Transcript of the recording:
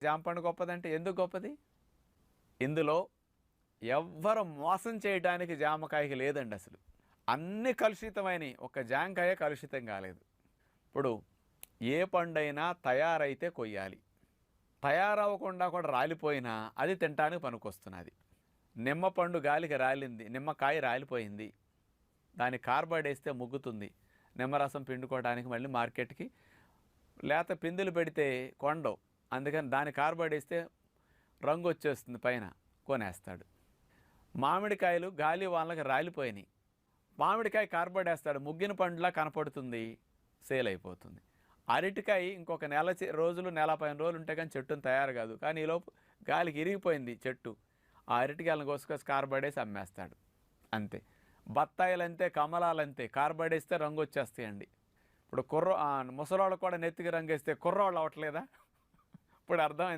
జామ పండు గొప్పదంటే ఎందుకు గొప్పది? ఇందులో ఎవ్వరు మోసం చేయడానికి జామకాయకి లేదండి అసలు. అన్ని కలుషితమైనవి, ఒక జామకాయ కలుషితం కాలేదు. ఇప్పుడు ఏ పండైనా తయారైతే కొయ్యాలి. తయారవ్వకుండా కూడా రాలిపోయినా అది తినటానికి పనికొస్తున్నది. నిమ్మ పండు గాలికి రాలింది, నిమ్మకాయ రాలిపోయింది, దాని కార్బైడ్ వేస్తే ముగ్గుతుంది. నిమ్మరసం పిండుకోవడానికి మళ్ళీ మార్కెట్కి లేత పిందులు పెడితే కొండవు, అందుకని దాని కార్బైడ్ వేస్తే రంగు వచ్చేస్తుంది, పైన కొనేస్తాడు. మామిడికాయలు గాలి వాళ్ళకి రాలిపోయినాయి, మామిడికాయ కార్బైడ్ వేస్తాడు, ముగ్గిన పండులా కనపడుతుంది, సేల్ అయిపోతుంది. అరటికాయ ఇంకొక రోజులు, నెల 15 రోజులు ఉంటే కానీ చెట్టును తయారు కాదు, కానీ ఈలోపు గాలికి ఇరిగిపోయింది చెట్టు, ఆ అరటికాయలను కోసుకొచ్చి కార్బైడ్ వేసి అమ్మేస్తాడు, అంతే. బత్తాయిలంతే, కమలాలంతే, కార్బైడ్ వేస్తే రంగు వచ్చేస్తాయండి. ఇప్పుడు ముసలోళ్ళు కూడా నెత్తికి రంగు వేస్తే కుర్రోళ్ళు అవ్వట్లేదా? ఇప్పుడు అర్థమైంది.